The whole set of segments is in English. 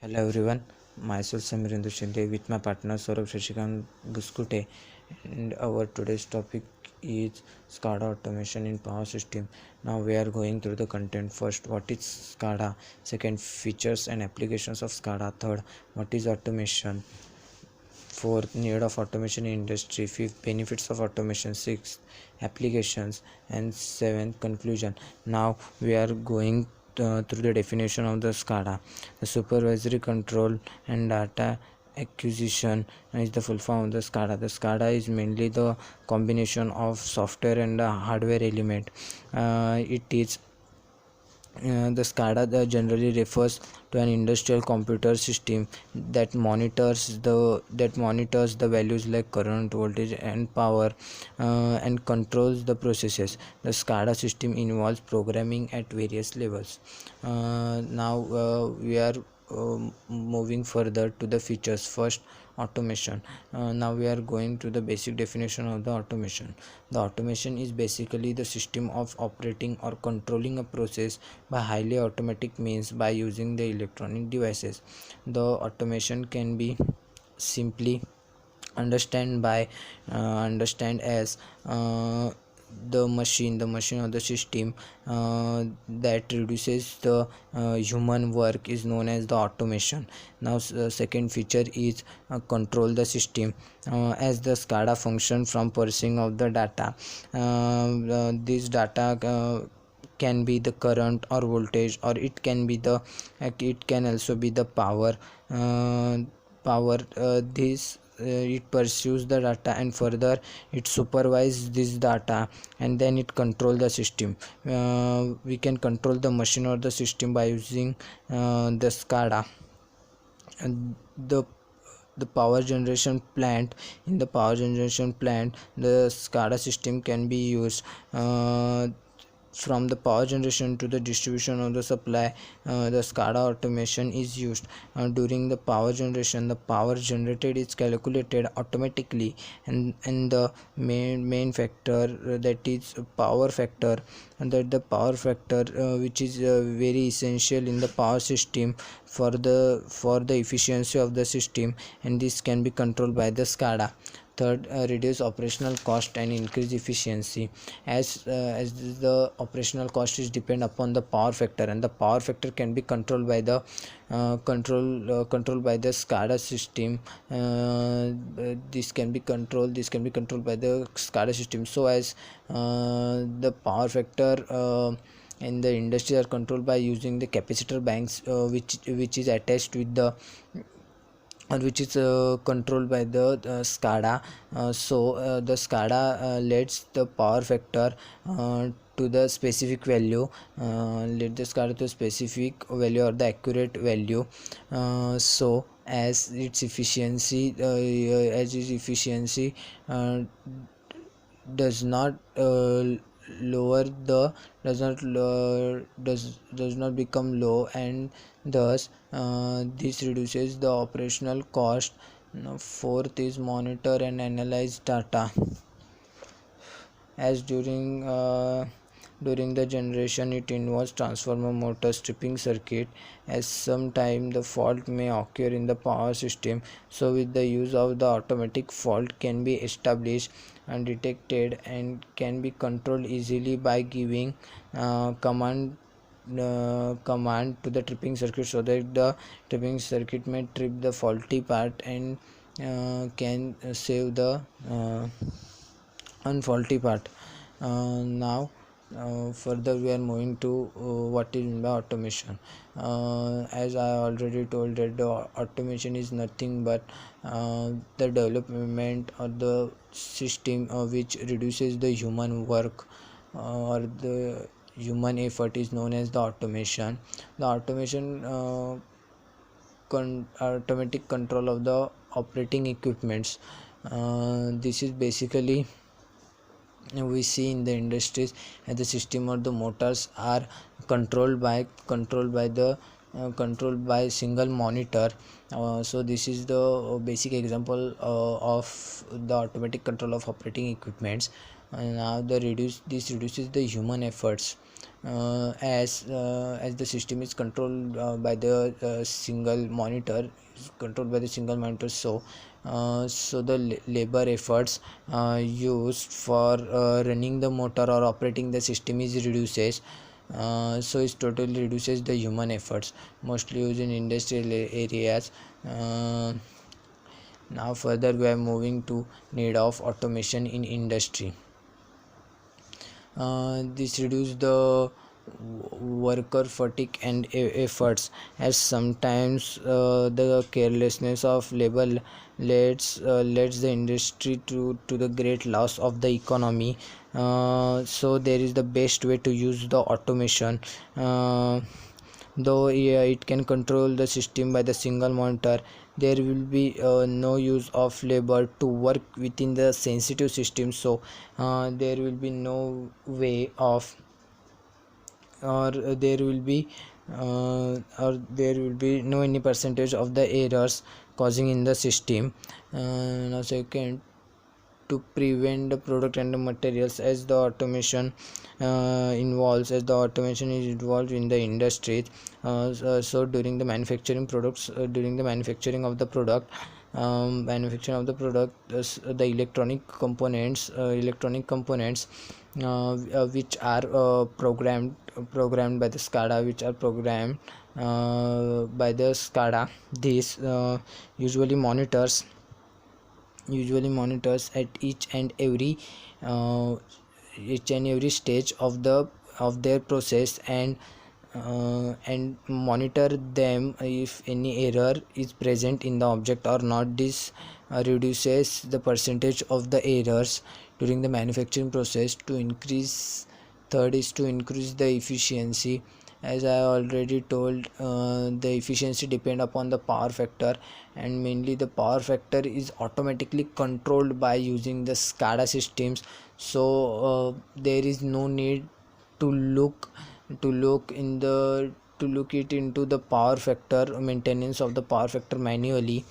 Hello everyone, myself Samirendra Shinde with my partner Saurabh Shashikant Buskute, and our today's topic is SCADA automation in power system. Now we are going through the content. First, what is SCADA? Second, features and applications of SCADA. Third, what is automation? Fourth, need of automation in industry. Fifth, benefits of automation. Sixth, applications. And seventh, conclusion. Now we are going through the definition of the SCADA. The supervisory control and data acquisition is the full form of the SCADA. The SCADA is mainly the combination of software and hardware element. It is the SCADA generally refers to an industrial computer system that monitors the values like current, voltage, and power, and controls the processes. The SCADA system involves programming at various levels. Now we are moving further to the features. First, automation. Now we are going to the basic definition of the automation. The automation is basically the system of operating or controlling a process by highly automatic means by using the electronic devices. The automation can be simply understand as the machine or the system that reduces the human work is known as the automation. Now second feature is control the system, as the SCADA function from processing of the data. This data can be the current or voltage, or it can also be the power. This it pursues the data, and further it supervises this data, and then it control the system. We can control the machine or the system by using the SCADA. And the power generation plant in the power generation plant, the SCADA system can be used. From the power generation to the distribution of the supply, the SCADA automation is used. During the power generation, the power generated is calculated automatically, and the main factor, that is power factor, and that the power factor which is very essential in the power system for the efficiency of the system, and this can be controlled by the SCADA. Third, reduce operational cost and increase efficiency. As the operational cost is depend upon the power factor, and the power factor can be controlled by the controlled by the SCADA system. This can be controlled by the SCADA system, so as the power factor in the industry are controlled by using the capacitor banks, which is attached with the, or which is controlled by the SCADA. So the SCADA lets the power factor to the specific value, let the SCADA to specific value or the accurate value, so as its efficiency does not lower the does not become low, and thus this reduces the operational cost. Now, fourth is monitor and analyze data, as during the generation it involves transformer, motor, stripping circuit, as sometime the fault may occur in the power system. So with the use of the automatic, fault can be established and detected, and can be controlled easily by giving command to the tripping circuit, so that the tripping circuit may trip the faulty part, and can save the unfaulty part. Now further we are moving to what is by automation. As I already told, that the automation is nothing but the development of the system which reduces the human work, or the human effort, is known as the automation. The automation automatic control of the operating equipments. This is basically we see in the industries, and the system or the motors are controlled by single monitor. So this is the basic example of the automatic control of operating equipments. Now this reduces the human efforts, as the system is controlled by the single monitor, so the labor efforts used for running the motor or operating the system is reduces. So it totally reduces the human efforts, mostly used in industrial areas. Now further we are moving to need of automation in industry. This reduce the worker fatigue and efforts, as sometimes the carelessness of labor leads the industry to the great loss of the economy. So there is the best way to use the automation. Though it can control the system by the single monitor, there will be no use of labor to work within the sensitive system. So there will be no way of, or there will be no any percentage of the errors causing in the system. Now second, to prevent the product and the materials, as the automation is involved in the industry. So during the manufacturing of the product, the electronic components which are programmed by the SCADA, these usually monitors at each and every stage of their process, and monitor them if any error is present in the object or not. This reduces the percentage of the errors during the manufacturing process. Third is to increase the efficiency. As I already told, the efficiency depend upon the power factor, and mainly the power factor is automatically controlled by using the SCADA systems. So there is no need to look it into the power factor, maintenance of the power factor manually.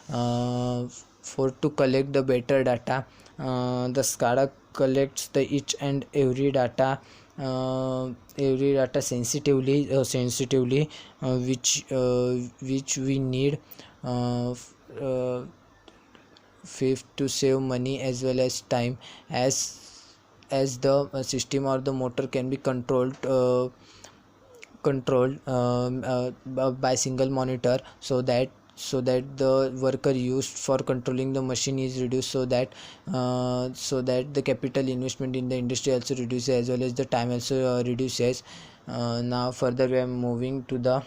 For to collect the better data, the SCADA collects the each and every data sensitively, which we need. Fifth, to save money as well as time, as the system or the motor can be controlled by single monitor, so that the worker used for controlling the machine is reduced, so that the capital investment in the industry also reduces, as well as the time also reduces. Now further we are moving to the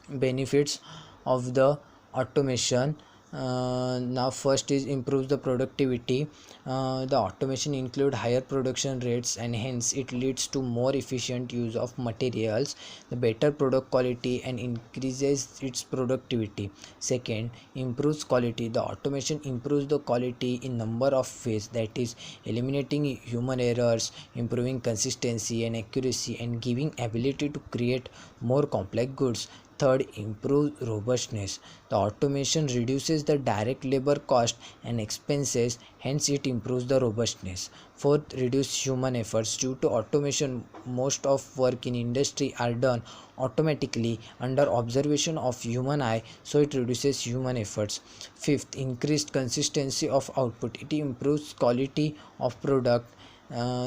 benefits of the automation. Now first is improves the productivity. The automation include higher production rates, and hence it leads to more efficient use of materials, the better product quality, and increases its productivity. Second, improves quality. The automation improves the quality in number of ways, that is eliminating human errors, improving consistency and accuracy, and giving ability to create more complex goods. Third, improve robustness. The automation reduces the direct labor cost and expenses, hence it improves the robustness. Fourth, reduce human efforts. Due to automation, most of work in industry are done automatically under observation of human eye, so it reduces human efforts. Fifth, increased consistency of output. It improves quality of product.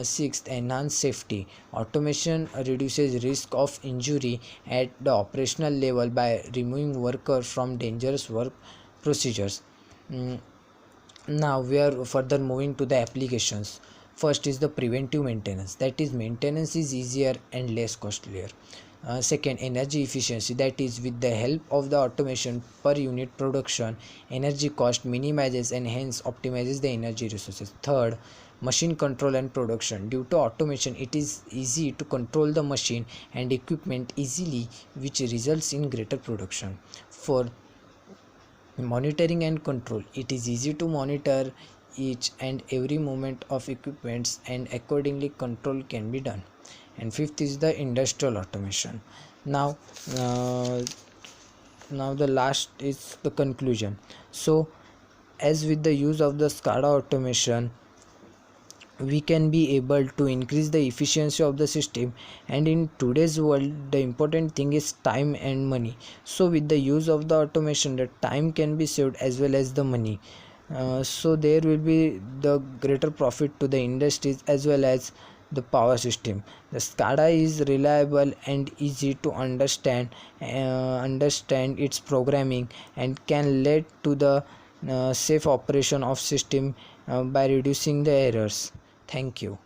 Sixth, enhance safety. Automation reduces risk of injury at the operational level by removing workers from dangerous work procedures. Now we are further moving to the applications. First is the preventive maintenance, that is maintenance is easier and less costlier. Second, energy efficiency, that is with the help of the automation, per unit production energy cost minimizes and hence optimizes the energy resources. Third, machine control and production. Due to automation, it is easy to control the machine and equipment easily, which results in greater production. Fourth, monitoring and control. It is easy to monitor each and every movement of equipments, and accordingly control can be done. And fifth is the industrial automation. Now the last is the conclusion. So as with the use of the SCADA automation, we can be able to increase the efficiency of the system. And in today's world, the important thing is time and money. So with the use of the automation, the time can be saved as well as the money. So there will be the greater profit to the industries as well as the power system. The SCADA is reliable and easy to understand its programming, and can lead to the safe operation of system by reducing the errors. Thank you.